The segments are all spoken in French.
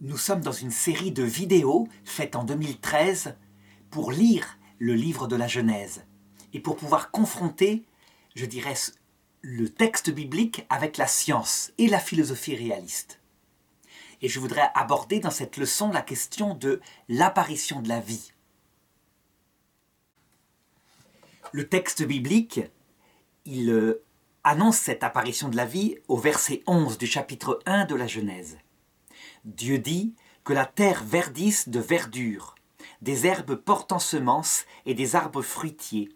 Nous sommes dans une série de vidéos faites en 2013 pour lire le livre de la Genèse et pour pouvoir confronter, je dirais, le texte biblique avec la science et la philosophie réaliste. Et je voudrais aborder dans cette leçon la question de l'apparition de la vie. Le texte biblique, il annonce cette apparition de la vie au verset 11 du chapitre 1 de la Genèse. Dieu dit que la terre verdisse de verdure, des herbes portant semences et des arbres fruitiers,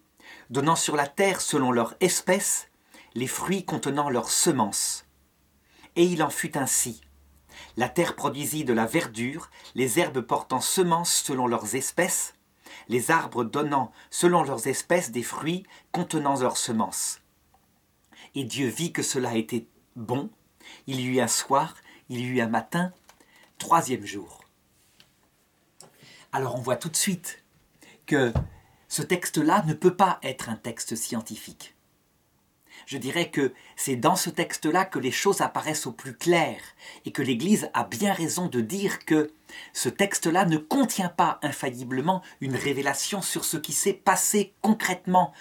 donnant sur la terre selon leur espèce les fruits contenant leurs semences. Et il en fut ainsi. La terre produisit de la verdure, les herbes portant semences selon leurs espèces, les arbres donnant selon leurs espèces des fruits contenant leurs semences. Et Dieu vit que cela était bon. Il y eut un soir, il y eut un matin, troisième jour. Alors on voit tout de suite que ce texte-là ne peut pas être un texte scientifique. Je dirais que c'est dans ce texte-là que les choses apparaissent au plus clair et que l'Église a bien raison de dire que ce texte-là ne contient pas infailliblement une révélation sur ce qui s'est passé concrètement,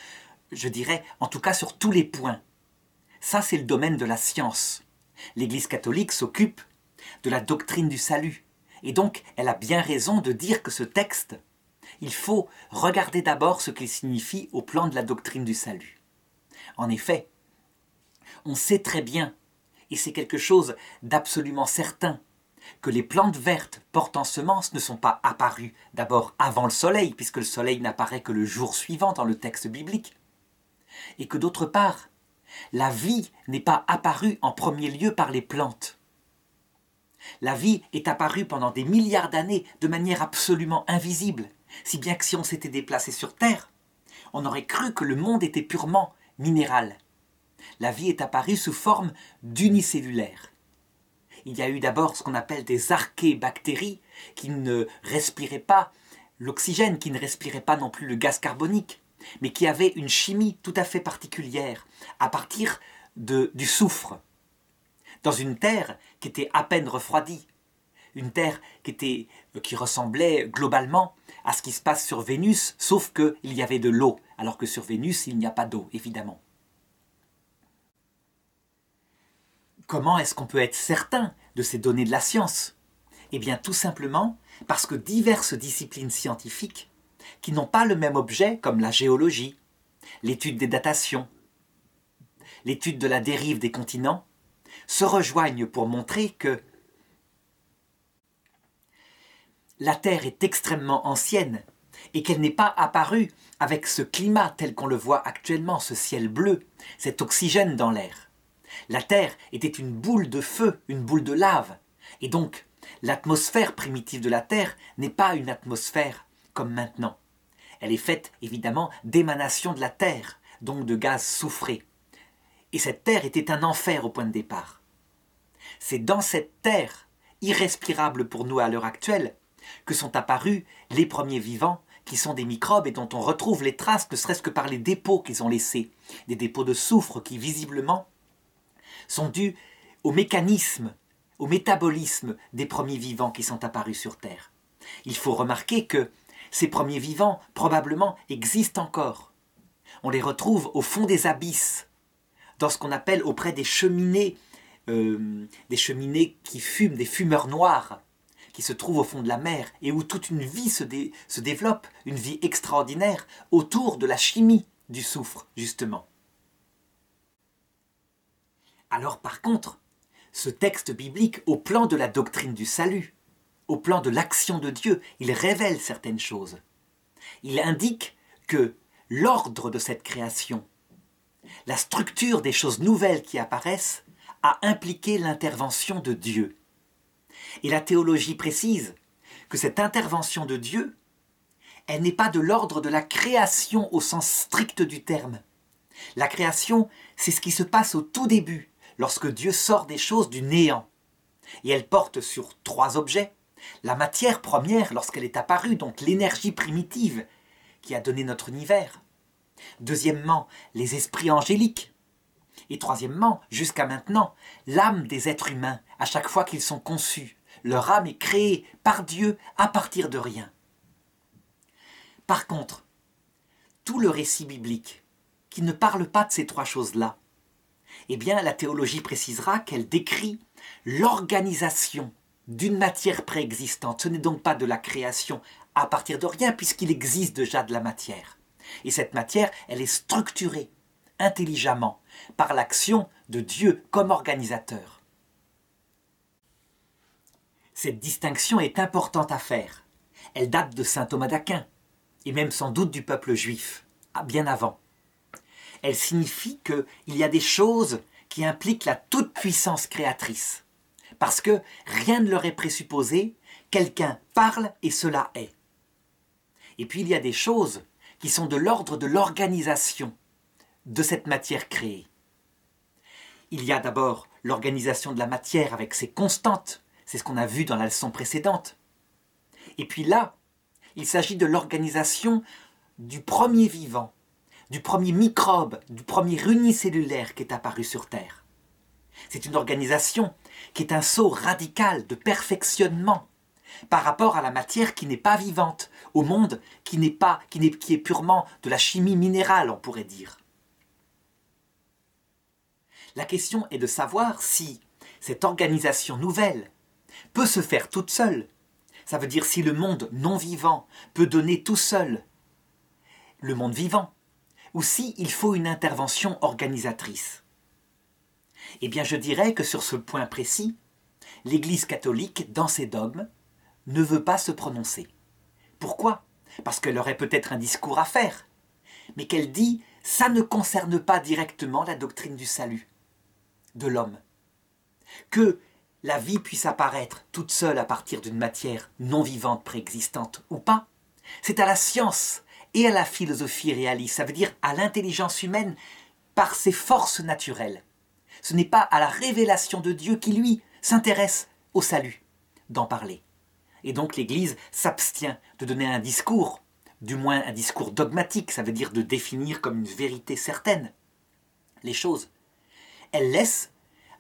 je dirais en tout cas sur tous les points. Ça, c'est le domaine de la science. L'Église catholique s'occupe de la doctrine du salut. Et donc, elle a bien raison de dire que ce texte, il faut regarder d'abord ce qu'il signifie au plan de la doctrine du salut. En effet, on sait très bien, et c'est quelque chose d'absolument certain, que les plantes vertes portant semences ne sont pas apparues d'abord avant le soleil, puisque le soleil n'apparaît que le jour suivant dans le texte biblique, et que d'autre part, la vie n'est pas apparue en premier lieu par les plantes. La vie est apparue pendant des milliards d'années de manière absolument invisible, si bien que si on s'était déplacé sur Terre, on aurait cru que le monde était purement minéral. La vie est apparue sous forme d'unicellulaire. Il y a eu d'abord ce qu'on appelle des archébactéries qui ne respiraient pas l'oxygène, qui ne respiraient pas non plus le gaz carbonique, mais qui avaient une chimie tout à fait particulière à partir du soufre. Dans une terre qui était à peine refroidie, une terre qui ressemblait globalement à ce qui se passe sur Vénus, sauf qu'il y avait de l'eau, alors que sur Vénus, il n'y a pas d'eau, évidemment. Comment est-ce qu'on peut être certain de ces données de la science ? Eh bien, tout simplement parce que diverses disciplines scientifiques, qui n'ont pas le même objet, comme la géologie, l'étude des datations, l'étude de la dérive des continents, se rejoignent pour montrer que la Terre est extrêmement ancienne et qu'elle n'est pas apparue avec ce climat tel qu'on le voit actuellement, ce ciel bleu, cet oxygène dans l'air. La Terre était une boule de feu, une boule de lave, et donc l'atmosphère primitive de la Terre n'est pas une atmosphère comme maintenant. Elle est faite évidemment d'émanations de la Terre, donc de gaz soufré. Et cette terre était un enfer au point de départ. C'est dans cette terre, irrespirable pour nous à l'heure actuelle, que sont apparus les premiers vivants, qui sont des microbes et dont on retrouve les traces, ne serait-ce que par les dépôts qu'ils ont laissés, des dépôts de soufre qui visiblement sont dus au mécanisme, au métabolisme des premiers vivants qui sont apparus sur Terre. Il faut remarquer que ces premiers vivants, probablement, existent encore. On les retrouve au fond des abysses, dans ce qu'on appelle auprès des cheminées qui fument, des fumeurs noirs, qui se trouvent au fond de la mer, et où toute une vie se développe, une vie extraordinaire, autour de la chimie du soufre, justement. Alors par contre, ce texte biblique, au plan de la doctrine du salut, au plan de l'action de Dieu, il révèle certaines choses. Il indique que l'ordre de cette création, la structure des choses nouvelles qui apparaissent a impliqué l'intervention de Dieu. Et la théologie précise que cette intervention de Dieu, elle n'est pas de l'ordre de la création au sens strict du terme. La création, c'est ce qui se passe au tout début, lorsque Dieu sort des choses du néant. Et elle porte sur trois objets. La matière première, lorsqu'elle est apparue, donc l'énergie primitive qui a donné notre univers. Deuxièmement, les esprits angéliques. Et troisièmement, jusqu'à maintenant, l'âme des êtres humains, à chaque fois qu'ils sont conçus, leur âme est créée par Dieu à partir de rien. Par contre, tout le récit biblique qui ne parle pas de ces trois choses-là, eh bien la théologie précisera qu'elle décrit l'organisation d'une matière préexistante. Ce n'est donc pas de la création à partir de rien, puisqu'il existe déjà de la matière. Et cette matière, elle est structurée intelligemment par l'action de Dieu comme organisateur. Cette distinction est importante à faire. Elle date de saint Thomas d'Aquin, et même sans doute du peuple juif, bien avant. Elle signifie qu'il y a des choses qui impliquent la toute-puissance créatrice. Parce que rien ne leur est présupposé, quelqu'un parle et cela est. Et puis il y a des choses qui sont de l'ordre de l'organisation de cette matière créée. Il y a d'abord l'organisation de la matière avec ses constantes, c'est ce qu'on a vu dans la leçon précédente. Et puis là, il s'agit de l'organisation du premier vivant, du premier microbe, du premier unicellulaire qui est apparu sur Terre. C'est une organisation qui est un saut radical de perfectionnement par rapport à la matière qui n'est pas vivante, au monde qui est purement de la chimie minérale, on pourrait dire. La question est de savoir si cette organisation nouvelle peut se faire toute seule. Ça veut dire si le monde non vivant peut donner tout seul le monde vivant, ou si il faut une intervention organisatrice. Eh bien, je dirais que sur ce point précis, l'Église catholique, dans ses dogmes, ne veut pas se prononcer. Pourquoi ? Parce qu'elle aurait peut-être un discours à faire, mais qu'elle dit « ça ne concerne pas directement la doctrine du salut de l'homme ». Que la vie puisse apparaître toute seule à partir d'une matière non vivante préexistante ou pas, c'est à la science et à la philosophie réaliste, ça veut dire à l'intelligence humaine par ses forces naturelles. Ce n'est pas à la révélation de Dieu qui, lui, s'intéresse au salut d'en parler. Et donc l'Église s'abstient de donner un discours, du moins un discours dogmatique, ça veut dire de définir comme une vérité certaine les choses. Elle laisse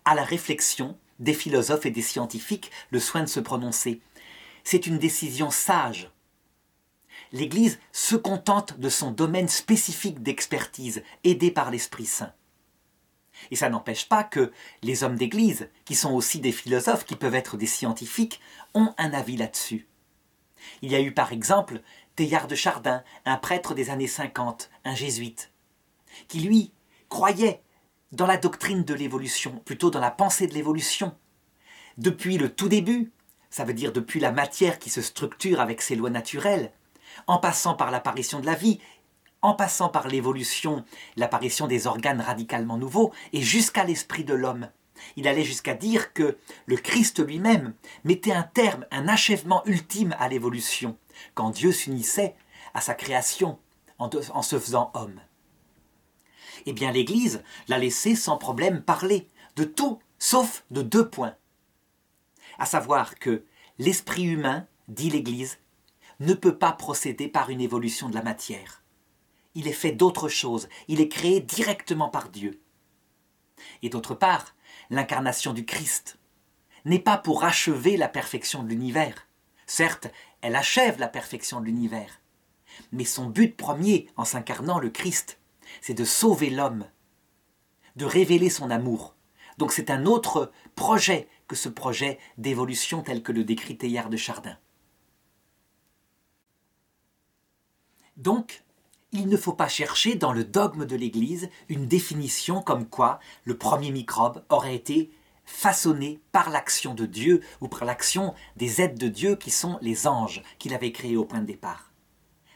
à la réflexion des philosophes et des scientifiques le soin de se prononcer. C'est une décision sage. L'Église se contente de son domaine spécifique d'expertise, aidé par l'Esprit Saint. Et ça n'empêche pas que les hommes d'Église, qui sont aussi des philosophes, qui peuvent être des scientifiques, ont un avis là-dessus. Il y a eu par exemple Teilhard de Chardin, un prêtre des années 50, un jésuite, qui lui croyait dans la doctrine de l'évolution, plutôt dans la pensée de l'évolution. Depuis le tout début, ça veut dire depuis la matière qui se structure avec ses lois naturelles, en passant par l'apparition de la vie, en passant par l'évolution, l'apparition des organes radicalement nouveaux, et jusqu'à l'esprit de l'homme. Il allait jusqu'à dire que le Christ lui-même mettait un terme, un achèvement ultime à l'évolution, quand Dieu s'unissait à sa création en se faisant homme. Eh bien l'Église l'a laissé sans problème parler de tout, sauf de deux points. À savoir que l'esprit humain, dit l'Église, ne peut pas procéder par une évolution de la matière. Il est fait d'autre chose, il est créé directement par Dieu. Et d'autre part, l'incarnation du Christ n'est pas pour achever la perfection de l'univers. Certes, elle achève la perfection de l'univers, mais son but premier en s'incarnant le Christ, c'est de sauver l'homme, de révéler son amour. Donc c'est un autre projet que ce projet d'évolution tel que le décrit Teilhard de Chardin. Donc, il ne faut pas chercher dans le dogme de l'Église une définition comme quoi le premier microbe aurait été façonné par l'action de Dieu ou par l'action des êtres de Dieu qui sont les anges qu'il avait créés au point de départ.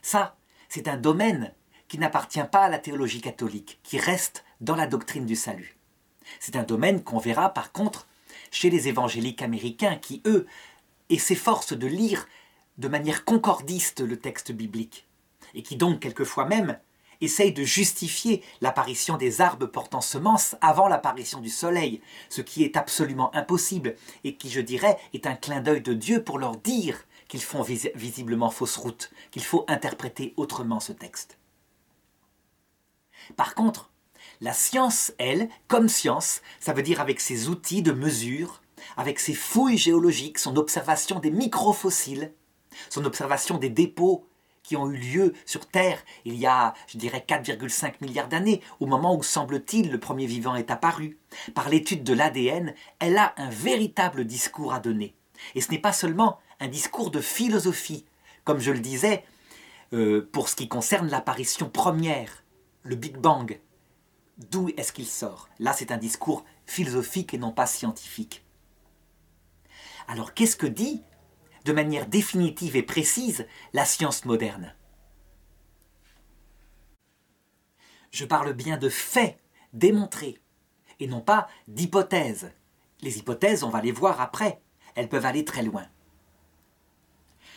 Ça, c'est un domaine qui n'appartient pas à la théologie catholique, qui reste dans la doctrine du salut. C'est un domaine qu'on verra par contre chez les évangéliques américains qui, eux, s'efforcent de lire de manière concordiste le texte biblique et qui donc quelquefois même essayent de justifier l'apparition des arbres portant semences avant l'apparition du soleil, ce qui est absolument impossible et qui, je dirais, est un clin d'œil de Dieu pour leur dire qu'ils font visiblement fausse route, qu'il faut interpréter autrement ce texte. Par contre, la science, elle, comme science, ça veut dire avec ses outils de mesure, avec ses fouilles géologiques, son observation des microfossiles, son observation des dépôts qui ont eu lieu sur Terre il y a, je dirais, 4,5 milliards d'années, au moment où, semble-t-il, le premier vivant est apparu. Par l'étude de l'ADN, elle a un véritable discours à donner. Et ce n'est pas seulement un discours de philosophie, comme je le disais, pour ce qui concerne l'apparition première, le Big Bang. D'où est-ce qu'il sort? Là, c'est un discours philosophique et non pas scientifique. Alors, qu'est-ce que dit, de manière définitive et précise, la science moderne? Je parle bien de faits démontrés, et non pas d'hypothèses. Les hypothèses, on va les voir après, elles peuvent aller très loin.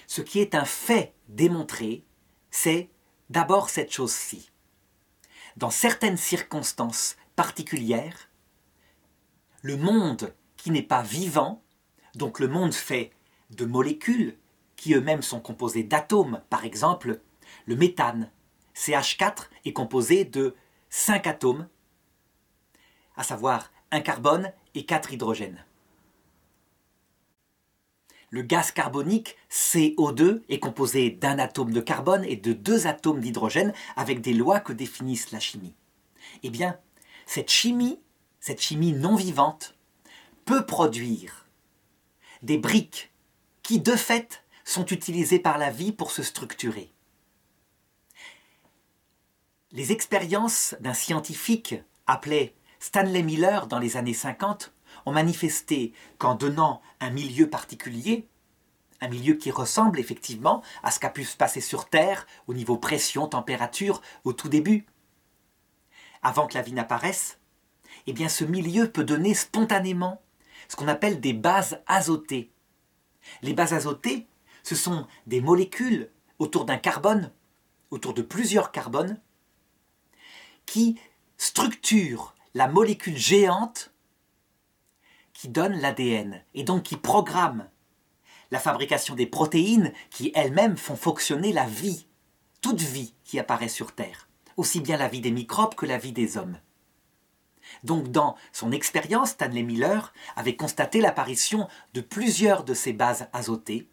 Ce qui est un fait démontré, c'est d'abord cette chose-ci. Dans certaines circonstances particulières, le monde qui n'est pas vivant, donc le monde fait de molécules qui eux-mêmes sont composées d'atomes, par exemple, le méthane, CH4, est composé de 5 atomes, à savoir un carbone et 4 hydrogènes. Le gaz carbonique, CO2, est composé d'un atome de carbone et de 2 atomes d'hydrogène avec des lois que définissent la chimie. Eh bien, cette chimie non vivante, peut produire des briques qui, de fait, sont utilisées par la vie pour se structurer. Les expériences d'un scientifique appelé Stanley Miller dans les années 50 ont manifesté qu'en donnant un milieu particulier, un milieu qui ressemble effectivement à ce qu'a pu se passer sur Terre au niveau pression, température, au tout début, avant que la vie n'apparaisse, eh bien ce milieu peut donner spontanément ce qu'on appelle des bases azotées. Les bases azotées, ce sont des molécules autour d'un carbone, autour de plusieurs carbones, qui structurent la molécule géante qui donne l'ADN et donc qui programme la fabrication des protéines qui elles-mêmes font fonctionner la vie, toute vie qui apparaît sur Terre, aussi bien la vie des microbes que la vie des hommes. Donc dans son expérience, Stanley Miller avait constaté l'apparition de plusieurs de ces bases azotées,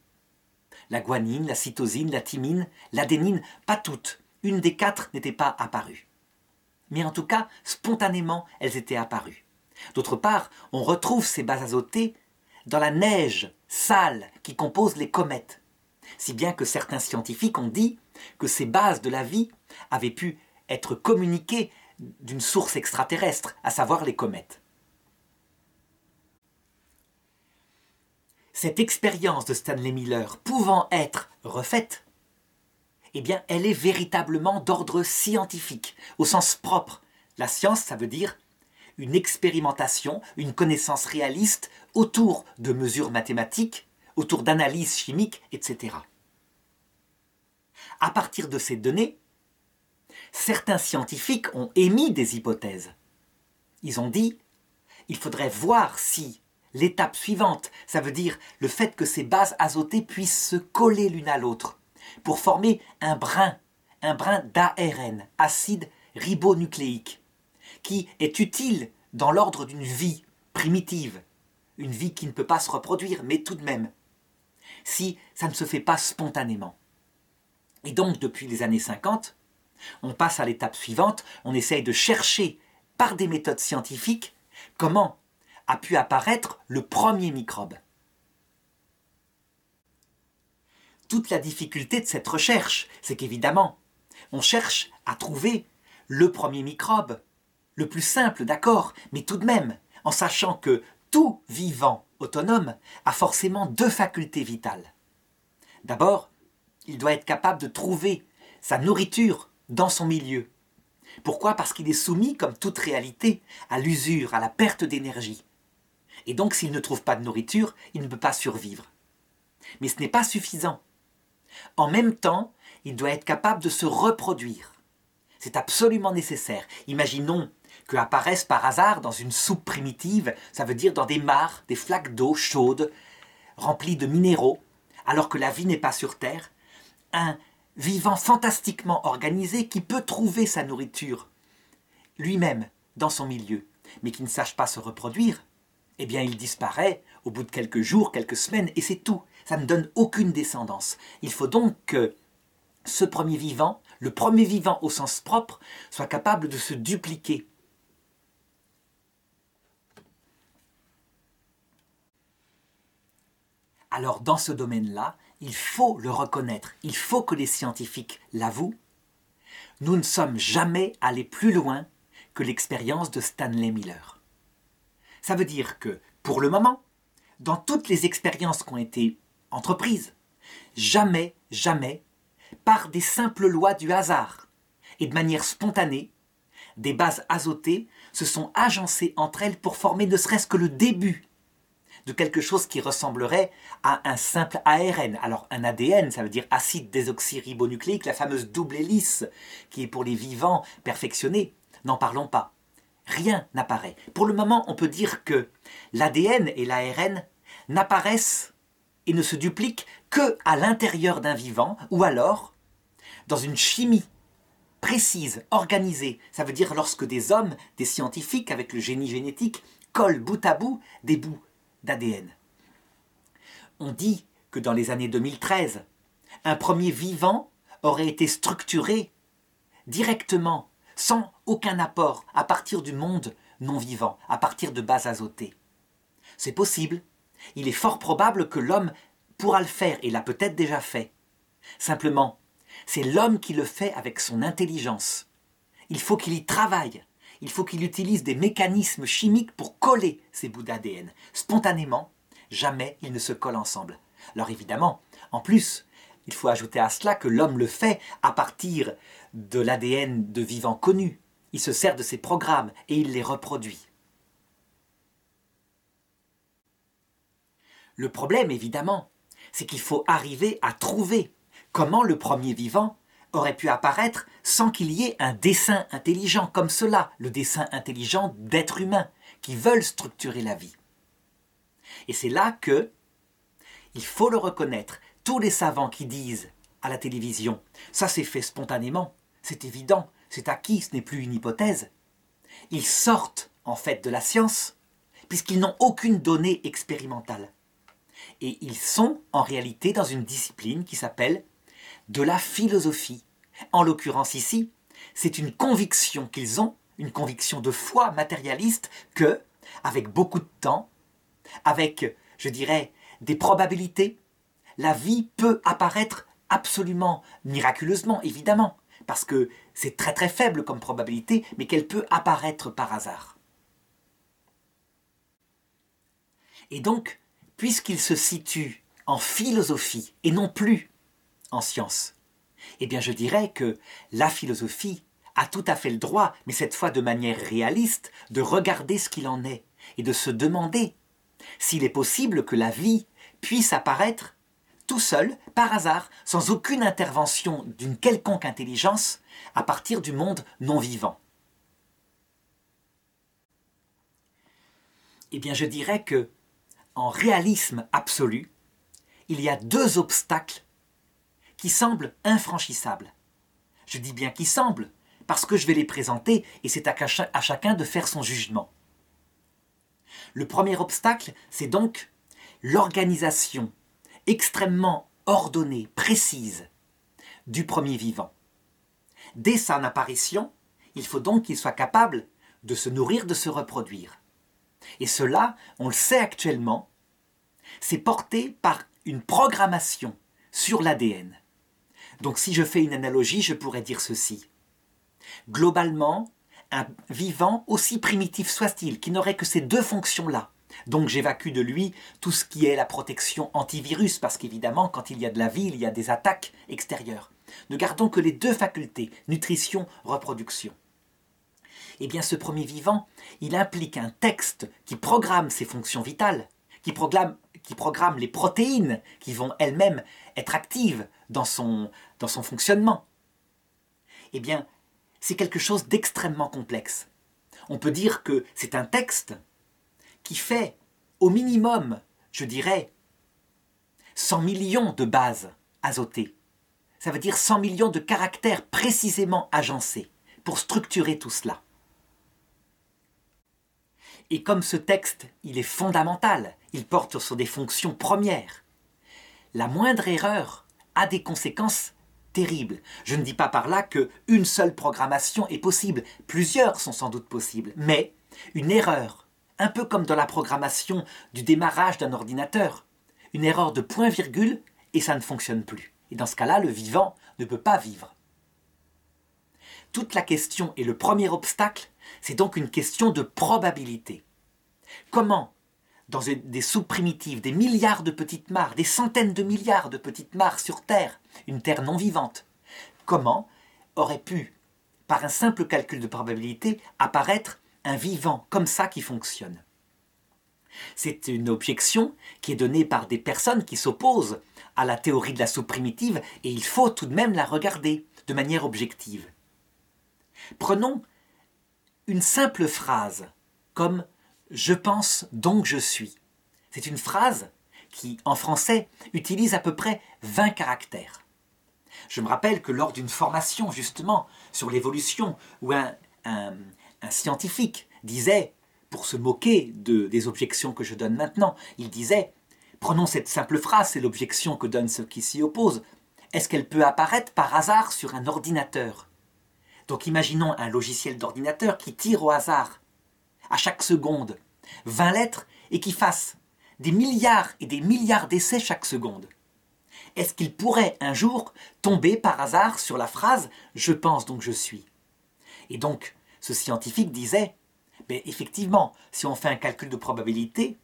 la guanine, la cytosine, la thymine, l'adénine, pas toutes, une des 4 n'était pas apparue. Mais en tout cas, spontanément, elles étaient apparues. D'autre part, on retrouve ces bases azotées dans la neige sale qui compose les comètes, si bien que certains scientifiques ont dit que ces bases de la vie avaient pu être communiquées d'une source extraterrestre, à savoir les comètes. Cette expérience de Stanley Miller pouvant être refaite, eh bien, elle est véritablement d'ordre scientifique, au sens propre. La science, ça veut dire une expérimentation, une connaissance réaliste autour de mesures mathématiques, autour d'analyses chimiques, etc. À partir de ces données, certains scientifiques ont émis des hypothèses. Ils ont dit, il faudrait voir si l'étape suivante, ça veut dire le fait que ces bases azotées puissent se coller l'une à l'autre, pour former un brin d'ARN, acide ribonucléique, qui est utile dans l'ordre d'une vie primitive, une vie qui ne peut pas se reproduire, mais tout de même, si ça ne se fait pas spontanément. Et donc, depuis les années 50, on passe à l'étape suivante, on essaye de chercher, par des méthodes scientifiques, comment a pu apparaître le premier microbe. Toute la difficulté de cette recherche, c'est qu'évidemment, on cherche à trouver le premier microbe, le plus simple, d'accord, mais tout de même, en sachant que tout vivant autonome a forcément 2 facultés vitales. D'abord, il doit être capable de trouver sa nourriture dans son milieu. Pourquoi? Parce qu'il est soumis, comme toute réalité, à l'usure, à la perte d'énergie. Et donc, s'il ne trouve pas de nourriture, il ne peut pas survivre. Mais ce n'est pas suffisant. En même temps, il doit être capable de se reproduire. C'est absolument nécessaire. Imaginons qu'apparaissent par hasard dans une soupe primitive, ça veut dire dans des mares, des flaques d'eau chaudes, remplies de minéraux, alors que la vie n'est pas sur Terre, un vivant fantastiquement organisé qui peut trouver sa nourriture lui-même dans son milieu, mais qui ne sache pas se reproduire, eh bien il disparaît au bout de quelques jours, quelques semaines, et c'est tout. Ça ne donne aucune descendance. Il faut donc que ce premier vivant, le premier vivant au sens propre, soit capable de se dupliquer. Alors dans ce domaine-là, il faut le reconnaître, il faut que les scientifiques l'avouent, nous ne sommes jamais allés plus loin que l'expérience de Stanley Miller. Ça veut dire que, pour le moment, dans toutes les expériences qui ont été entreprises, jamais, par des simples lois du hasard et de manière spontanée, des bases azotées se sont agencées entre elles pour former ne serait-ce que le début de quelque chose qui ressemblerait à un simple ARN. Alors un ADN, ça veut dire acide désoxyribonucléique, la fameuse double hélice qui est pour les vivants perfectionnés. N'en parlons pas. Rien n'apparaît. Pour le moment, on peut dire que l'ADN et l'ARN n'apparaissent et ne se dupliquent qu'à l'intérieur d'un vivant, ou alors dans une chimie précise, organisée. Ça veut dire lorsque des hommes, des scientifiques avec le génie génétique, collent bout à bout des bouts d'ADN. On dit que dans les années 2013, un premier vivant aurait été structuré directement, sans aucun apport, à partir du monde non vivant, à partir de bases azotées. C'est possible. Il est fort probable que l'homme pourra le faire, et l'a peut-être déjà fait. Simplement, c'est l'homme qui le fait avec son intelligence. Il faut qu'il y travaille. Il faut qu'il utilise des mécanismes chimiques pour coller ces bouts d'ADN. Spontanément, jamais ils ne se collent ensemble. Alors évidemment, en plus, il faut ajouter à cela que l'homme le fait à partir de l'ADN de vivants connus. Il se sert de ces programmes et il les reproduit. Le problème, évidemment, c'est qu'il faut arriver à trouver comment le premier vivant aurait pu apparaître sans qu'il y ait un dessein intelligent comme cela, le dessein intelligent d'êtres humains qui veulent structurer la vie. Et c'est là que, il faut le reconnaître, tous les savants qui disent à la télévision « ça s'est fait spontanément, c'est évident, c'est acquis, ce n'est plus une hypothèse », ils sortent en fait de la science puisqu'ils n'ont aucune donnée expérimentale. Et ils sont en réalité dans une discipline qui s'appelle de la philosophie. En l'occurrence ici, c'est une conviction qu'ils ont, une conviction de foi matérialiste que, avec beaucoup de temps, avec, je dirais, des probabilités, la vie peut apparaître absolument miraculeusement, évidemment, parce que c'est très très faible comme probabilité, mais qu'elle peut apparaître par hasard. Et donc, puisqu'il se situe en philosophie et non plus en science, eh bien je dirais que la philosophie a tout à fait le droit, mais cette fois de manière réaliste, de regarder ce qu'il en est et de se demander s'il est possible que la vie puisse apparaître tout seul, par hasard, sans aucune intervention d'une quelconque intelligence, à partir du monde non vivant. Eh bien je dirais que, en réalisme absolu, il y a deux obstacles qui semblent infranchissables. Je dis bien qui semblent, parce que je vais les présenter et c'est à chacun de faire son jugement. Le premier obstacle, c'est donc l'organisation extrêmement ordonnée, précise du premier vivant. Dès son apparition, il faut donc qu'il soit capable de se nourrir, de se reproduire. Et cela, on le sait actuellement, c'est porté par une programmation sur l'ADN. Donc si je fais une analogie, je pourrais dire ceci. Globalement, un vivant, aussi primitif soit-il, qui n'aurait que ces deux fonctions-là, donc j'évacue de lui tout ce qui est la protection antivirus, parce qu'évidemment, quand il y a de la vie, il y a des attaques extérieures. Ne gardons que les deux facultés, nutrition, reproduction. Eh bien ce premier vivant, il implique un texte qui programme ses fonctions vitales, qui programme les protéines qui vont elles-mêmes être actives dans son fonctionnement. Eh bien, c'est quelque chose d'extrêmement complexe. On peut dire que c'est un texte qui fait au minimum, je dirais, 100 millions de bases azotées. Ça veut dire 100 millions de caractères précisément agencés pour structurer tout cela. Et comme ce texte, il est fondamental, il porte sur des fonctions premières, la moindre erreur a des conséquences terribles. Je ne dis pas par là qu'une seule programmation est possible, plusieurs sont sans doute possibles, mais une erreur, un peu comme dans la programmation du démarrage d'un ordinateur, une erreur de point-virgule et ça ne fonctionne plus. Et dans ce cas-là, le vivant ne peut pas vivre. Toute la question et le premier obstacle, c'est donc une question de probabilité. Comment, dans des sous-primitives, des milliards de petites mares, des centaines de milliards de petites mares sur Terre, une Terre non vivante, comment aurait pu, par un simple calcul de probabilité, apparaître un vivant comme ça qui fonctionne? C'est une objection qui est donnée par des personnes qui s'opposent à la théorie de la sous-primitive et il faut tout de même la regarder de manière objective. Prenons une simple phrase comme « je pense donc je suis ». C'est une phrase qui, en français, utilise à peu près 20 caractères. Je me rappelle que lors d'une formation, justement, sur l'évolution, où un scientifique disait, pour se moquer des objections que je donne maintenant, il disait « Prenons cette simple phrase, c'est l'objection que donnent ceux qui s'y opposent. Est-ce qu'elle peut apparaître par hasard sur un ordinateur ?» Donc imaginons un logiciel d'ordinateur qui tire au hasard, à chaque seconde, 20 lettres et qui fasse des milliards et des milliards d'essais chaque seconde. Est-ce qu'il pourrait un jour tomber par hasard sur la phrase « je pense donc je suis » ? Et donc, ce scientifique disait « effectivement, si on fait un calcul de probabilité,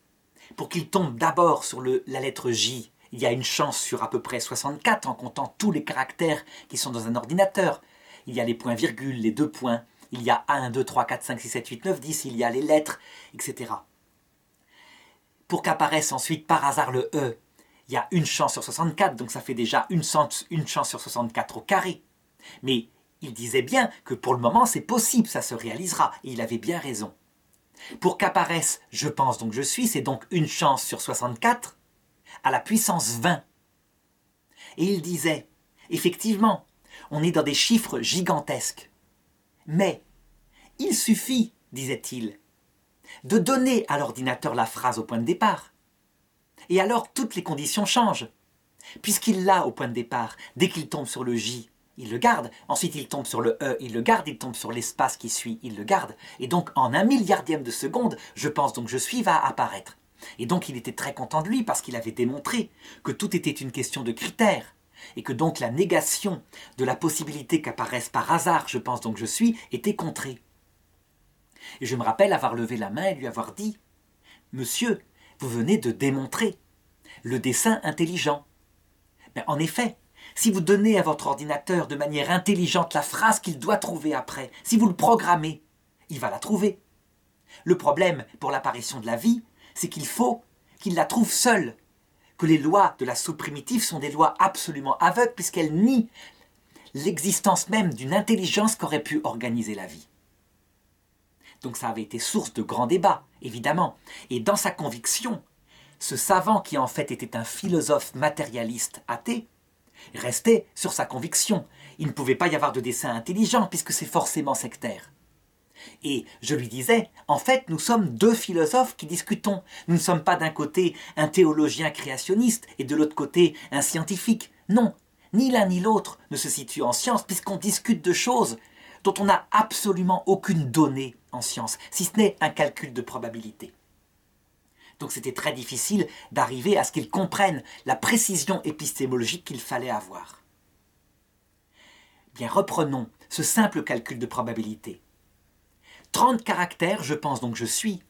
pour qu'il tombe d'abord sur la lettre J, il y a une chance sur à peu près 64 en comptant tous les caractères qui sont dans un ordinateur. Il y a les points-virgules, les deux points, il y a 1, 2, 3, 4, 5, 6, 7, 8, 9, 10, il y a les lettres, etc. Pour qu'apparaisse ensuite par hasard le E, il y a une chance sur 64, donc ça fait déjà une chance sur 64 au carré. Mais il disait bien que pour le moment c'est possible, ça se réalisera, et il avait bien raison. Pour qu'apparaisse « je pense donc je suis », c'est donc une chance sur 64 à la puissance 20. Et il disait, effectivement, on est dans des chiffres gigantesques. Mais il suffit, disait-il, de donner à l'ordinateur la phrase au point de départ. Et alors toutes les conditions changent. Puisqu'il l'a au point de départ, dès qu'il tombe sur le J, il le garde. Ensuite il tombe sur le E, il le garde. Il tombe sur l'espace qui suit, il le garde. Et donc en 1/1000e de seconde, je pense donc je suis va apparaître. Et donc il était très content de lui parce qu'il avait démontré que tout était une question de critères. Et que donc la négation de la possibilité qu'apparaisse par hasard, je pense donc je suis, était contrée. Et je me rappelle avoir levé la main et lui avoir dit « Monsieur, vous venez de démontrer le dessin intelligent. » Mais en effet, si vous donnez à votre ordinateur de manière intelligente la phrase qu'il doit trouver après, si vous le programmez, il va la trouver. Le problème pour l'apparition de la vie, c'est qu'il faut qu'il la trouve seul. Que les lois de la sous-primitive sont des lois absolument aveugles puisqu'elles nient l'existence même d'une intelligence qu'aurait pu organiser la vie. Donc ça avait été source de grands débats, évidemment. Et dans sa conviction, ce savant qui en fait était un philosophe matérialiste athée, restait sur sa conviction. Il ne pouvait pas y avoir de dessin intelligent puisque c'est forcément sectaire. Et je lui disais, en fait, nous sommes deux philosophes qui discutons. Nous ne sommes pas d'un côté un théologien créationniste et de l'autre côté un scientifique. Non, ni l'un ni l'autre ne se situe en science puisqu'on discute de choses dont on n'a absolument aucune donnée en science, si ce n'est un calcul de probabilité. Donc c'était très difficile d'arriver à ce qu'ils comprennent la précision épistémologique qu'il fallait avoir. Bien, reprenons ce simple calcul de probabilité. 30 caractères, je pense donc je suis.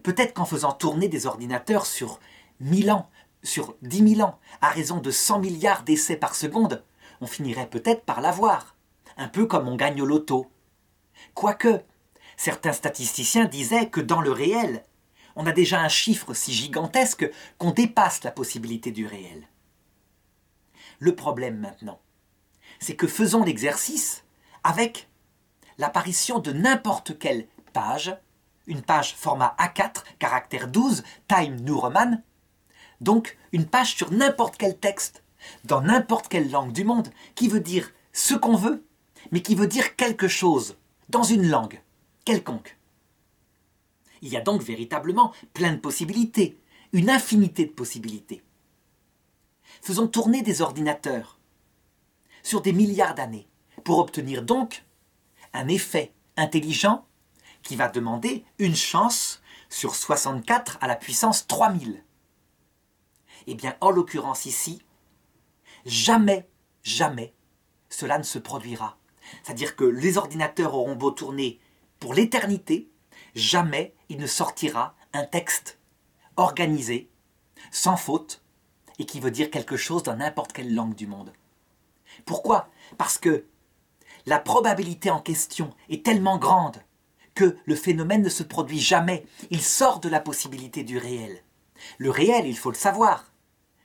Peut-être qu'en faisant tourner des ordinateurs sur 1000 ans, sur 10 000 ans, à raison de 100 milliards d'essais par seconde, on finirait peut-être par l'avoir. Un peu comme on gagne au loto. Quoique, certains statisticiens disaient que dans le réel, on a déjà un chiffre si gigantesque qu'on dépasse la possibilité du réel. Le problème maintenant, c'est que faisons l'exercice avec l'apparition de n'importe quelle page, une page format A4, caractère 12, Time New Roman, donc une page sur n'importe quel texte, dans n'importe quelle langue du monde, qui veut dire ce qu'on veut, mais qui veut dire quelque chose, dans une langue quelconque. Il y a donc véritablement plein de possibilités, une infinité de possibilités. Faisons tourner des ordinateurs sur des milliards d'années pour obtenir donc un effet intelligent qui va demander une chance sur 64 à la puissance 3000. Eh bien, en l'occurrence ici, jamais, jamais, cela ne se produira. C'est-à-dire que les ordinateurs auront beau tourner pour l'éternité, jamais il ne sortira un texte organisé, sans faute, et qui veut dire quelque chose dans n'importe quelle langue du monde. Pourquoi ? Parce que la probabilité en question est tellement grande que le phénomène ne se produit jamais. Il sort de la possibilité du réel. Le réel, il faut le savoir.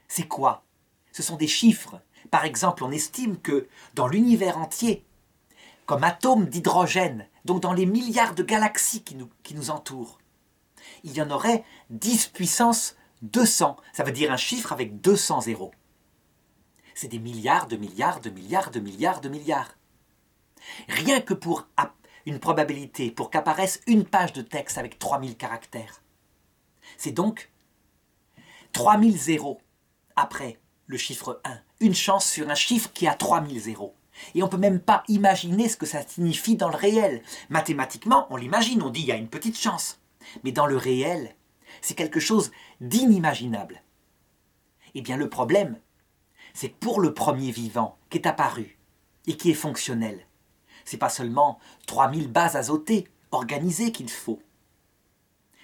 C'est quoi ? Ce sont des chiffres. Par exemple, on estime que dans l'univers entier, comme atomes d'hydrogène, donc dans les milliards de galaxies qui nous entourent, il y en aurait 10 puissance 200. Ça veut dire un chiffre avec 200 zéros. C'est des milliards de milliards de milliards de milliards de milliards. Rien que pour une probabilité, pour qu'apparaisse une page de texte avec 3000 caractères. C'est donc 3000 zéros après le chiffre 1. Une chance sur un chiffre qui a 3000 zéros. Et on ne peut même pas imaginer ce que ça signifie dans le réel. Mathématiquement, on l'imagine, on dit il y a une petite chance. Mais dans le réel, c'est quelque chose d'inimaginable. Eh bien le problème, c'est que pour le premier vivant qui est apparu et qui est fonctionnel, c'est pas seulement 3000 bases azotées organisées qu'il faut.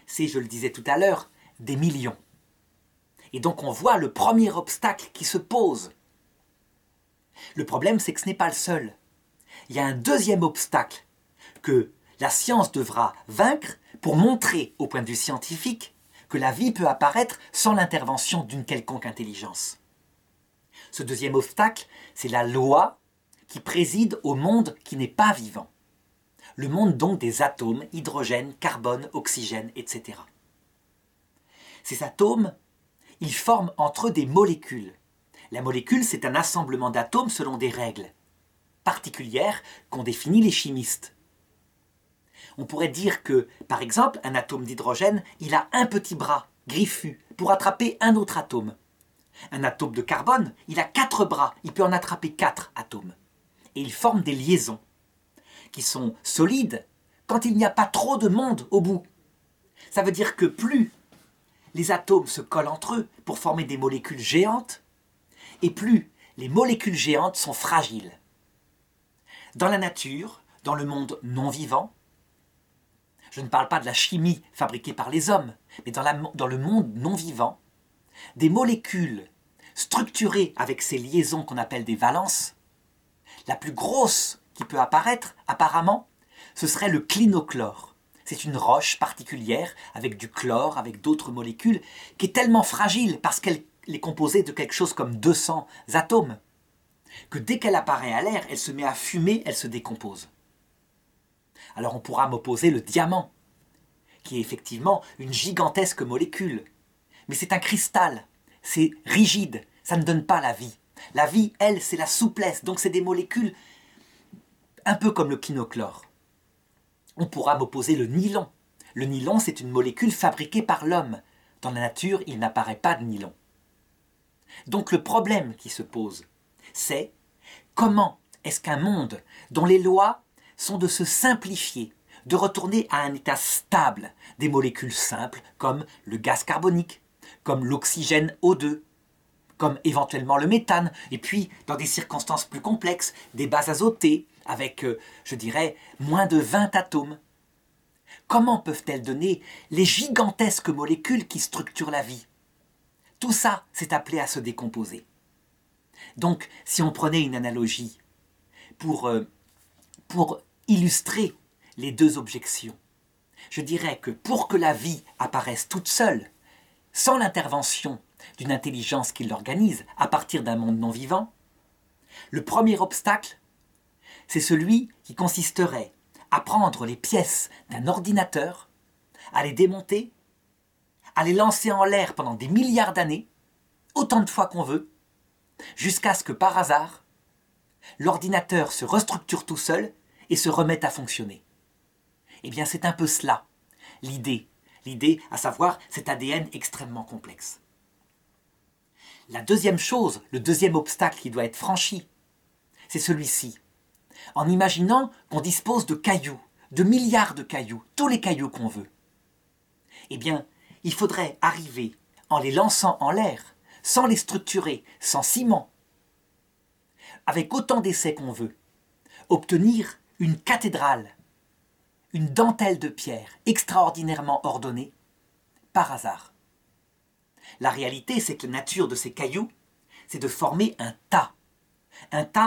C'est, je le disais tout à l'heure, des millions. Et donc on voit le premier obstacle qui se pose. Le problème, c'est que ce n'est pas le seul. Il y a un deuxième obstacle que la science devra vaincre pour montrer, au point de vue scientifique, que la vie peut apparaître sans l'intervention d'une quelconque intelligence. Ce deuxième obstacle, c'est la loi qui préside au monde qui n'est pas vivant. Le monde donc des atomes, hydrogène, carbone, oxygène, etc. Ces atomes, ils forment entre eux des molécules. La molécule, c'est un assemblement d'atomes selon des règles particulières qu'ont définies les chimistes. On pourrait dire que, par exemple, un atome d'hydrogène, il a un petit bras griffu pour attraper un autre atome. Un atome de carbone, il a 4 bras, il peut en attraper 4 atomes. Et ils forment des liaisons qui sont solides quand il n'y a pas trop de monde au bout. Ça veut dire que plus les atomes se collent entre eux pour former des molécules géantes, et plus les molécules géantes sont fragiles. Dans la nature, dans le monde non vivant, je ne parle pas de la chimie fabriquée par les hommes, mais dans le monde non vivant, des molécules structurées avec ces liaisons qu'on appelle des valences, la plus grosse qui peut apparaître, apparemment, ce serait le clinochlore. C'est une roche particulière avec du chlore, avec d'autres molécules, qui est tellement fragile parce qu'elle est composée de quelque chose comme 200 atomes, que dès qu'elle apparaît à l'air, elle se met à fumer, elle se décompose. Alors on pourra m'opposer le diamant, qui est effectivement une gigantesque molécule. Mais c'est un cristal, c'est rigide, ça ne donne pas la vie. La vie, elle, c'est la souplesse, donc c'est des molécules un peu comme le clinochlore. On pourra m'opposer le nylon. Le nylon, c'est une molécule fabriquée par l'homme. Dans la nature, il n'apparaît pas de nylon. Donc le problème qui se pose, c'est comment est-ce qu'un monde dont les lois sont de se simplifier, de retourner à un état stable des molécules simples comme le gaz carbonique, comme l'oxygène O2, comme éventuellement le méthane, et puis dans des circonstances plus complexes, des bases azotées avec, je dirais, moins de 20 atomes. Comment peuvent-elles donner les gigantesques molécules qui structurent la vie ? Tout ça, c'est appelé à se décomposer. Donc, si on prenait une analogie pour illustrer les deux objections, je dirais que pour que la vie apparaisse toute seule, sans l'intervention d'une intelligence qui l'organise à partir d'un monde non vivant, le premier obstacle, c'est celui qui consisterait à prendre les pièces d'un ordinateur, à les démonter, à les lancer en l'air pendant des milliards d'années, autant de fois qu'on veut, jusqu'à ce que par hasard, l'ordinateur se restructure tout seul et se remette à fonctionner. Eh bien c'est un peu cela, l'idée L'idée, à savoir cet ADN extrêmement complexe. La deuxième chose, le deuxième obstacle qui doit être franchi, c'est celui-ci. En imaginant qu'on dispose de cailloux, de milliards de cailloux, tous les cailloux qu'on veut, eh bien, il faudrait arriver, en les lançant en l'air, sans les structurer, sans ciment, avec autant d'essais qu'on veut, obtenir une cathédrale, une dentelle de pierre extraordinairement ordonnée, par hasard. La réalité, c'est que la nature de ces cailloux, c'est de former un tas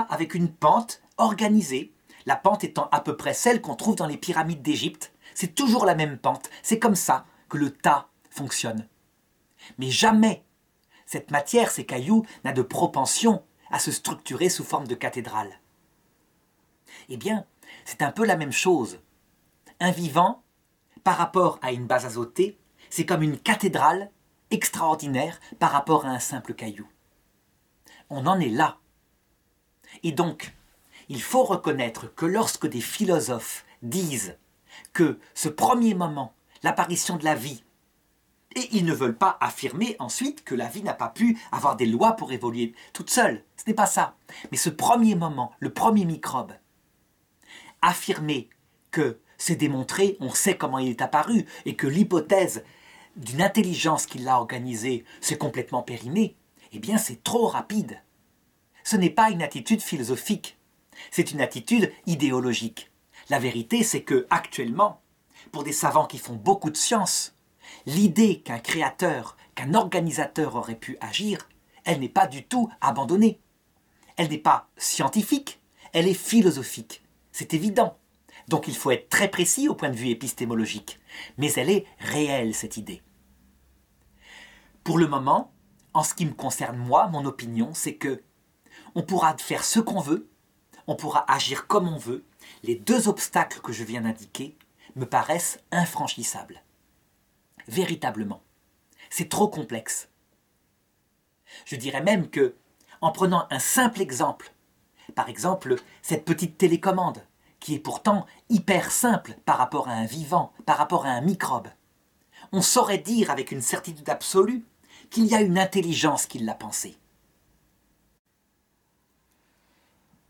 avec une pente organisée, la pente étant à peu près celle qu'on trouve dans les pyramides d'Égypte. C'est toujours la même pente, c'est comme ça que le tas fonctionne. Mais jamais cette matière, ces cailloux, n'a de propension à se structurer sous forme de cathédrale. Eh bien, c'est un peu la même chose. Un vivant, par rapport à une base azotée, c'est comme une cathédrale extraordinaire par rapport à un simple caillou. On en est là. Et donc, il faut reconnaître que lorsque des philosophes disent que ce premier moment, l'apparition de la vie, et ils ne veulent pas affirmer ensuite que la vie n'a pas pu avoir des lois pour évoluer toute seule, ce n'est pas ça. Mais ce premier moment, le premier microbe, affirmer que c'est démontré, on sait comment il est apparu, et que l'hypothèse d'une intelligence qui l'a organisé, c'est complètement périmé, eh bien c'est trop rapide. Ce n'est pas une attitude philosophique, c'est une attitude idéologique. La vérité, c'est que actuellement, pour des savants qui font beaucoup de sciences, l'idée qu'un créateur, qu'un organisateur aurait pu agir, elle n'est pas du tout abandonnée. Elle n'est pas scientifique, elle est philosophique. C'est évident. Donc il faut être très précis au point de vue épistémologique. Mais elle est réelle, cette idée. Pour le moment, en ce qui me concerne moi, mon opinion, c'est que on pourra faire ce qu'on veut, on pourra agir comme on veut. Les deux obstacles que je viens d'indiquer me paraissent infranchissables. Véritablement. C'est trop complexe. Je dirais même que, en prenant un simple exemple, par exemple cette petite télécommande, qui est pourtant hyper simple par rapport à un vivant, par rapport à un microbe, on saurait dire avec une certitude absolue qu'il y a une intelligence qui l'a pensée.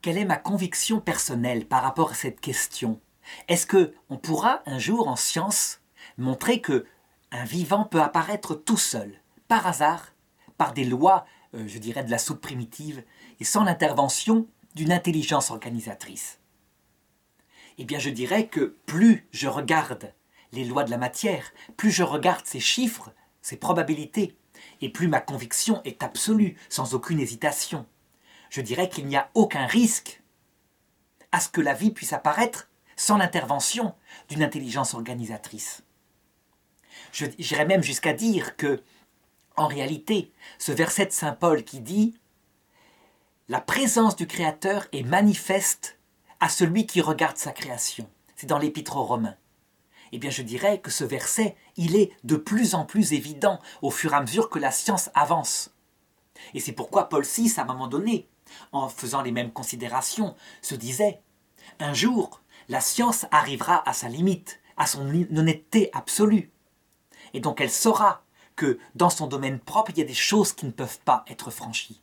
Quelle est ma conviction personnelle par rapport à cette question? Est-ce qu'on pourra un jour en science montrer que un vivant peut apparaître tout seul, par hasard, par des lois, je dirais, de la soupe primitive, et sans l'intervention d'une intelligence organisatrice? Eh bien, je dirais que plus je regarde les lois de la matière, plus je regarde ces chiffres, ces probabilités, et plus ma conviction est absolue, sans aucune hésitation. Je dirais qu'il n'y a aucun risque à ce que la vie puisse apparaître sans l'intervention d'une intelligence organisatrice. J'irais même jusqu'à dire que, en réalité, ce verset de saint Paul qui dit « La présence du Créateur est manifeste à celui qui regarde sa création », c'est dans l'Épître aux Romains. Eh bien, je dirais que ce verset, il est de plus en plus évident au fur et à mesure que la science avance. Et c'est pourquoi Paul VI, à un moment donné, en faisant les mêmes considérations, se disait « Un jour, la science arrivera à sa limite, à son honnêteté absolue. Et donc elle saura que dans son domaine propre, il y a des choses qui ne peuvent pas être franchies.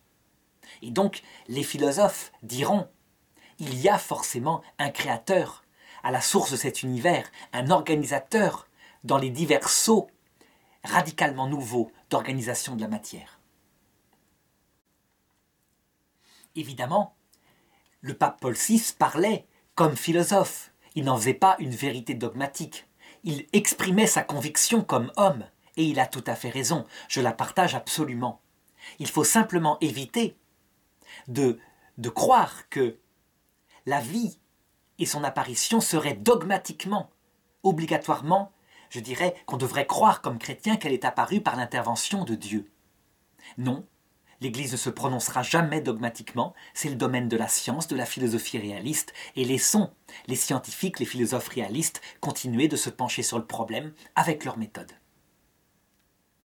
Et donc les philosophes diront « Il y a forcément un créateur à la source de cet univers, un organisateur dans les divers sauts radicalement nouveaux d'organisation de la matière. » Évidemment, le pape Paul VI parlait comme philosophe. Il n'en faisait pas une vérité dogmatique. Il exprimait sa conviction comme homme, et il a tout à fait raison. Je la partage absolument. Il faut simplement éviter de croire que la vie et son apparition seraient dogmatiquement, obligatoirement, je dirais qu'on devrait croire comme chrétien qu'elle est apparue par l'intervention de Dieu. Non. L'Église ne se prononcera jamais dogmatiquement, c'est le domaine de la science, de la philosophie réaliste, et laissons les scientifiques, les philosophes réalistes continuer de se pencher sur le problème avec leur méthode.